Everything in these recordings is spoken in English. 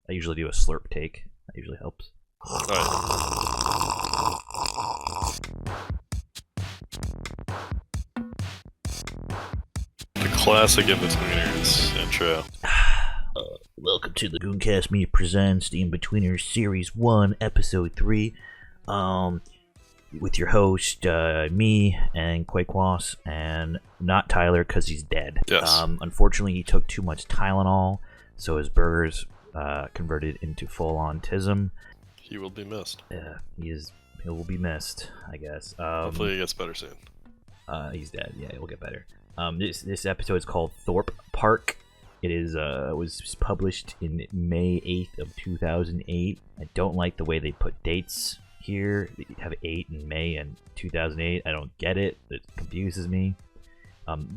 I usually do a slurp take. That usually helps. The classic Inbetweeners intro. Welcome to the Gooncast Media Presents the Inbetweeners Series 1, Episode 3. With your host, me, and Quakewas, and not Tyler, because he's dead. Yes. Unfortunately, he took too much Tylenol, so his burgers converted into full-on tism. He will be missed. He will be missed, I guess. Hopefully he gets better soon. He's dead. Yeah, he'll get better. This episode is called Thorpe Park. It is was published in May 8th of 2008. I don't like the way they put dates here. They have 8 in May and 2008. I don't get it. It confuses me.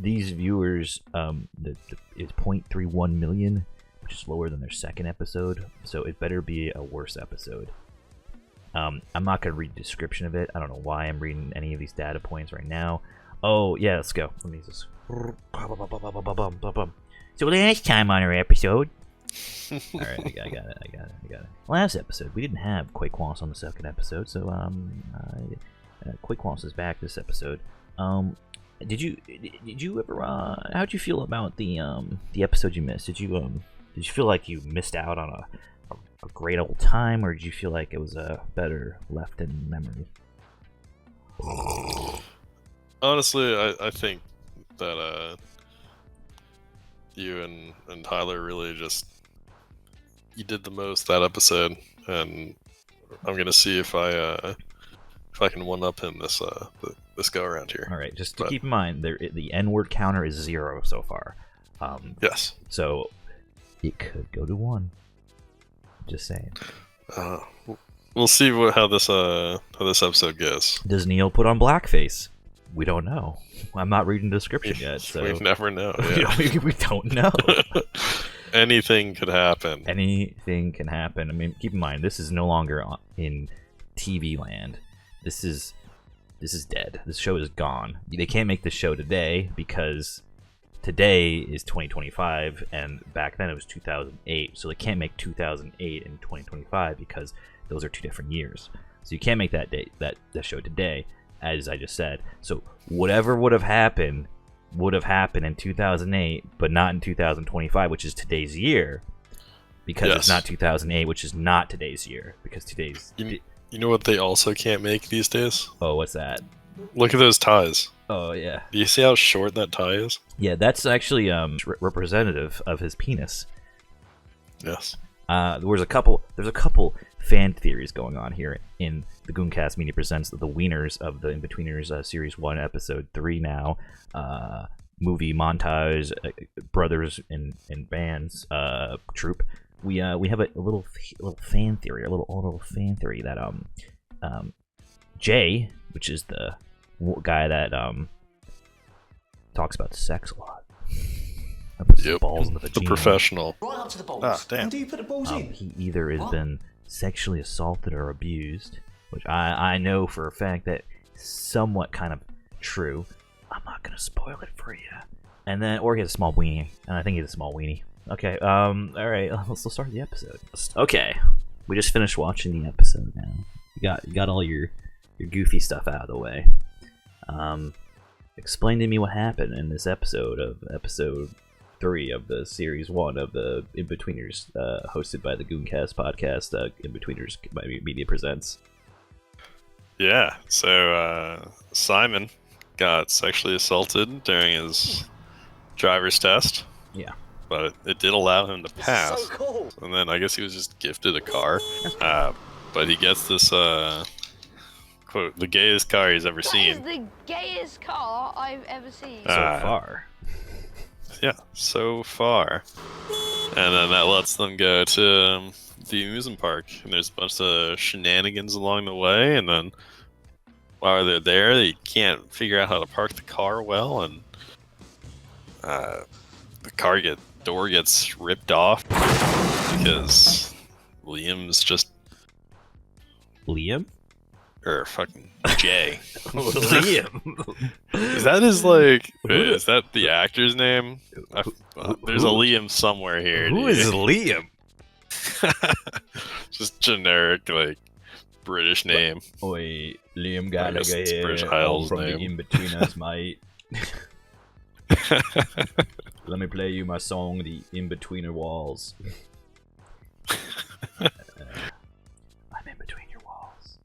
These viewers, is 0.31 million, which is lower than their second episode, so it better be a worse episode. I'm not going to read the description of it. I don't know why I'm reading any of these data points right now. Oh, yeah, let's go. Let me just... So last time on our episode... Alright, I got it. Last episode, we didn't have Quakewas on the second episode, so Quakewas is back this episode. Did you ever how'd you feel about the episode you missed? Did you feel like you missed out on a great old time, or did you feel like it was better left in memory? Honestly, I think that you and Tyler really just you did the most that episode, and I'm gonna see if I can one up him this go around here. All right, just to keep in mind, the N-word counter is 0 so far. Yes. So it could go to 1. Just saying. We'll see how this episode goes. Does Neil put on blackface? We don't know. I'm not reading the description yet, so we never know. Yeah. we don't know. Anything could happen. Anything can happen. I mean, keep in mind, this is no longer in TV land. This is dead. This show is gone. They can't make the show today because today is 2025, and back then it was 2008. So they can't make 2008 and 2025 because those are 2 different years. So you can't make that show today, as I just said. So whatever would have happened in 2008, but not in 2025, which is today's year, because It's not 2008, which is not today's year, because today's... You know what they also can't make these days? Oh, what's that? Look at those ties. Oh, yeah. Do you see how short that tie is? Yeah, that's actually representative of his penis. Yes. There's a couple fan theories going on here in the Gooncast Media Presents the Wieners of the Inbetweeners Series 1, Episode 3 now. Movie montage, brothers in bands troupe. We have a little fan theory, a little fan theory that Jay, which is the guy that talks about sex a lot. Puts his balls in the vagina. The professional. Right up to the balls. Ah, damn. And do you put the balls in? He either has been sexually assaulted or abused, which I know for a fact that somewhat kind of true. I'm not gonna spoil it for you. And then, or he has a small weenie, and I think he has a small weenie. Okay, all right, let's start the episode. Okay, we just finished watching the episode now. You got all your goofy stuff out of the way. Explain to me what happened in this episode 3 of the Series 1 of the Inbetweeners, hosted by the Gooncast podcast, Inbetweeners Media Presents. Yeah, so Simon got sexually assaulted during his driver's test. Yeah. But it did allow him to pass. So cool. And then I guess he was just gifted a car. But he gets this, quote, the gayest car he's ever seen. That is the gayest car I've ever seen. So far. Yeah, so far. And then that lets them go to the amusement park. And there's a bunch of shenanigans along the way. And then while they're there, they can't figure out how to park the car well. And the door gets ripped off because Liam's just... Liam? Or fucking Jay. Liam. Is that his, like... Wait, is that the actor's name? There's a Liam somewhere here. Who is Liam? Just generic, like, British name. Oi, Liam I guess Gallagher it's here. British I'm Isles from the name. Inbetweeners, mate. Let me play you my song, The Inbetweener Walls. I'm in between your walls.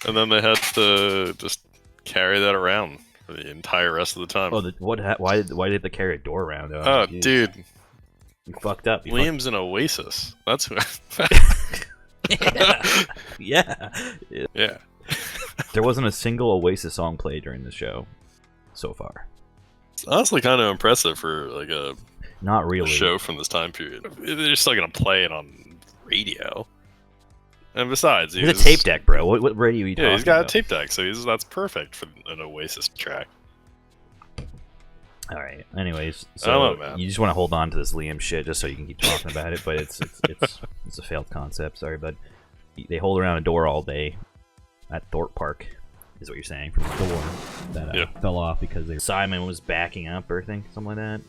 And then they had to just carry that around for the entire rest of the time. Oh, why did they carry a door around? Oh, geez. dude. You fucked up. Liam's an Oasis. That's who. Yeah. Yeah. There wasn't a single Oasis song played during the show so far. It's honestly kind of impressive for like a Not really. show from this time period. They're still gonna play it on radio. And besides, He's a tape deck, bro. What radio are you talking Yeah, he's got about? a tape deck, so that's perfect for an Oasis track. All right. Anyways, I don't so know, man. you just want to hold on to this Liam shit just so you can keep talking about it, but it's a failed concept. Sorry, bud. They hold around a door all day at Thorpe Park, is what you're saying, from the door that fell off because Simon was backing up or something like that.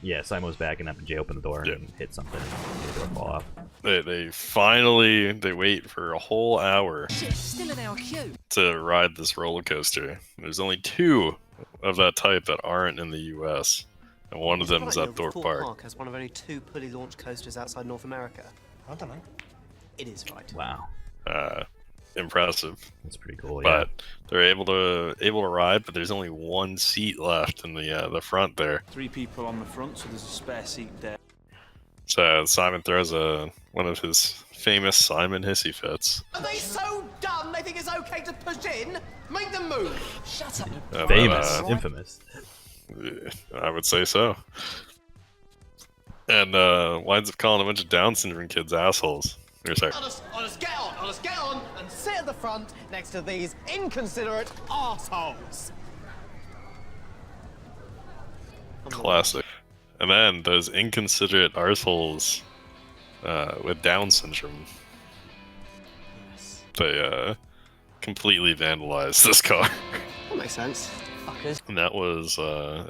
Yeah, Simon was backing up and Jay opened the door and hit something and made the door fall off. They finally wait for a whole hour Still in our queue. to ride this roller coaster. There's only 2 of that type that aren't in the U.S., and one of them is at Thorpe Park. Has one of only 2 fully launched coasters outside North America. I don't know. It is right. Wow. Impressive, That's pretty cool, yeah. but they're able to ride. But there's only 1 seat left in the front there. 3 people on the front, so there's a spare seat there. So Simon throws one of his famous Simon hissy fits. Are they so dumb they think it's okay to push in? Make them move! Shut up. And Famous. then, Infamous. I would say so. And winds up calling a bunch of Down syndrome kids assholes. You're sorry. Honest, get on, and sit at the front next to these inconsiderate arseholes. Classic. And then those inconsiderate arseholes with Down syndrome, they completely vandalized this car. That makes sense. Fuckers. And that was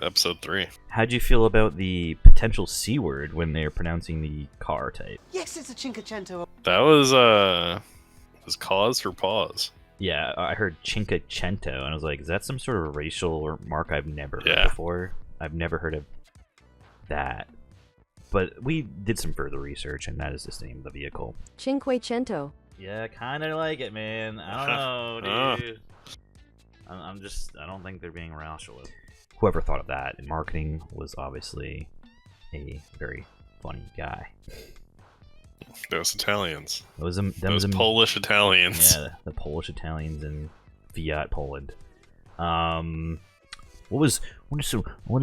episode 3. How'd you feel about the potential C word when they're pronouncing the car type? Yes, it's a Cinquecento. That was cause for pause. Yeah, I heard Cinquecento, and I was like, is that some sort of racial remark I've never heard Yeah. before? I've never heard of that. But we did some further research, and that is the name of the vehicle. Cinquecento. Yeah, kind of like it, man. I don't know, dude. I don't think they're being racial. Whoever thought of that in marketing was obviously a very funny guy. Those Italians. Those Polish Italians. Yeah, the Polish Italians in Fiat Poland. What are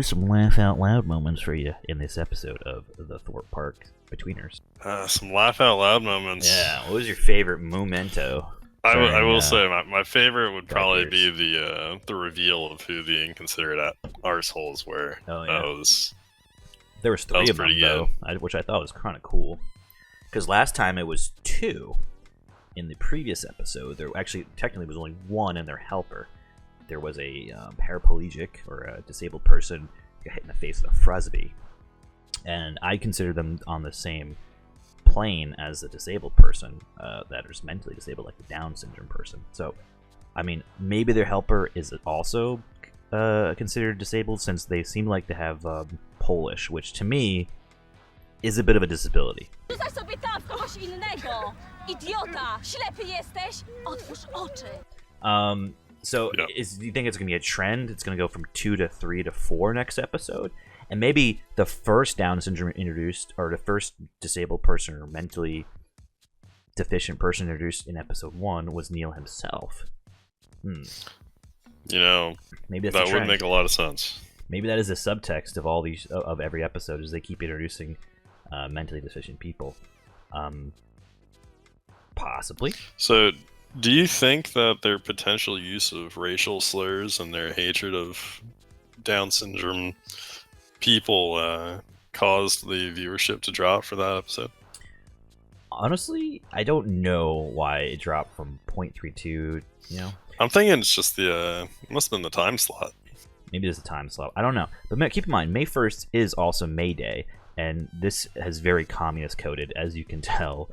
some laugh out loud moments for you in this episode of the Thorpe Park Betweeners? Some laugh out loud moments. Yeah, what was your favorite memento? I will say my favorite would probably years. be the reveal of who the inconsiderate arseholes were. Oh, yeah. That There was 3 was of them, pretty though, which I thought was kind of cool. Because last time it was 2 in the previous episode. There actually technically was only 1 and their helper. There was a paraplegic or a disabled person who got hit in the face with a frisbee, and I consider them on the same plane as a disabled person that is mentally disabled, like the Down syndrome person. So, I mean, maybe their helper is also considered disabled, since they seem like to have Polish, which to me is a bit of a disability. Rzucaj sobie tam w kogoś innego! Idiota! Ślepy jesteś? Otwórz oczy! So, Yeah. do you think it's going to be a trend? It's going to go from 2 to 3 to 4 next episode? And maybe the first Down syndrome introduced, or the first disabled person or mentally deficient person introduced in episode 1 was Neil himself. You know, Maybe that's that a would trend. make a lot of sense. Maybe that is the subtext of all these of every episode, is they keep introducing mentally deficient people. Possibly. So, do you think that their potential use of racial slurs and their hatred of Down syndrome people caused the viewership to drop for that episode? Honestly, I don't know why it dropped from 0.32, you know? I'm thinking it's just it must have been the time slot. Maybe there's a time slot. I don't know. But keep in mind, May 1st is also May Day. and this has very communist coded, as you can tell.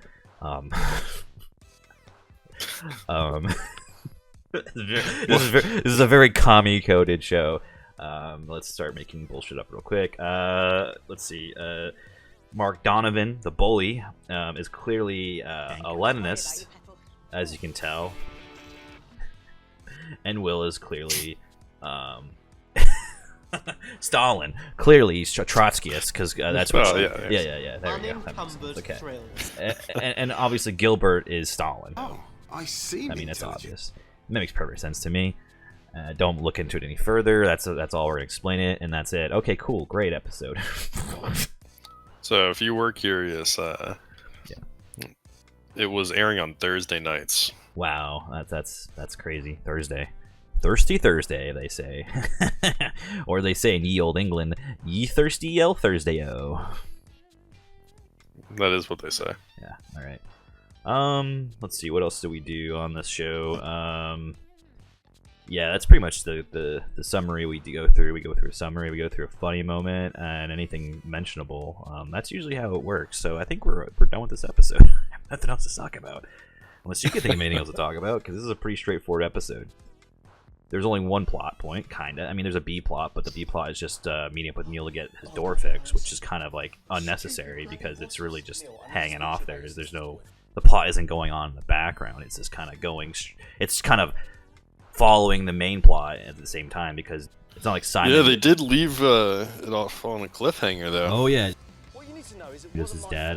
This is a very commie coded show. Let's start making bullshit up real quick. Let's see. Mark Donovan, the bully, is clearly a Leninist, as you can tell, and Will is clearly Stalin. Clearly, he's Trotskyist, because that's what. Yeah. There we go. That makes sense. Okay. And obviously Gilbert is Stalin. Oh, I see. I mean, it's obvious. That makes perfect sense to me. Don't look into it any further. That's all we're gonna explain it, and that's it. Okay, cool, great episode. So, if you were curious, it was airing on Thursday nights. Wow, that's crazy. Thirsty Thursday, they say, or they say in ye old England, ye thirsty yell Thursday-o. That is what they say. Yeah. All right. Let's see. What else do we do on this show? Yeah, that's pretty much the summary we go through. We go through a summary, we go through a funny moment, and anything mentionable. That's usually how it works. So I think we're done with this episode. I have nothing else to talk about, unless you can think of anything else to talk about, because this is a pretty straightforward episode. There's only one plot point, kinda. I mean, there's a B plot, but the B plot is just meeting up with Neil to get his door fixed, which is kind of like unnecessary because it's really just hanging off there. There's no, the plot isn't going on in the background. It's just kind of going. It's kind of following the main plot at the same time, because it's not like Simon. Yeah, they did leave it off on a cliffhanger though. Oh yeah. Does his dad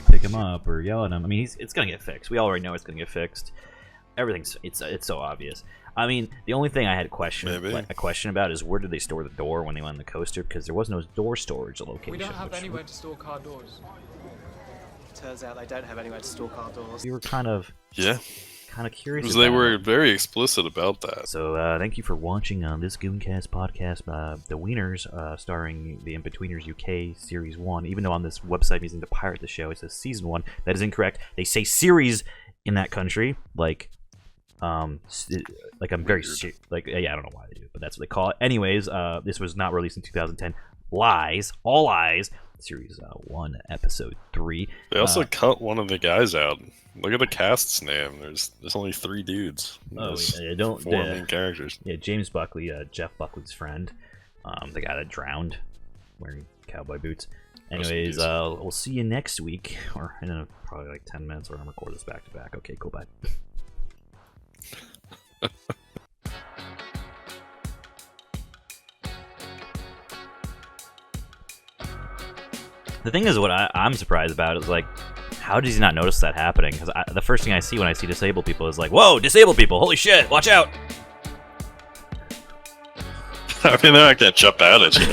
pick him up or yell at him? I mean, it's gonna get fixed. We already know it's gonna get fixed. Everything's it's so obvious. I mean, the only thing I had a question about is where did they store the door when they went on the coaster? Because there was no door storage location. We don't have anywhere to store car doors. Turns out they don't have anywhere to store car doors. We were kind of curious. Because they were very explicit about that. So thank you for watching this Gooncast podcast, The Wieners, starring the Inbetweeners UK Series 1. Even though on this website I'm using to pirate the show, it says Season 1. That is incorrect. They say series in that country, like I'm very like, yeah, I don't know why they do, but that's what they call it. Anyways, this was not released in 2010. Lies, all lies. Series 1, episode 3. They also cut one of the guys out. Look at the cast's name. There's only 3 dudes. Oh, yeah, don't 4 main characters. Yeah, James Buckley, Jeff Buckley's friend, the guy that drowned wearing cowboy boots. Anyways, we'll see you next week, or in probably like 10 minutes. We're gonna record this back to back. Okay, cool, bye. The thing is, what I'm surprised about is, like, how does he not notice that happening? Because the first thing I see when I see disabled people is like, whoa, disabled people, holy shit, watch out! I mean, they're not gonna jump out at you.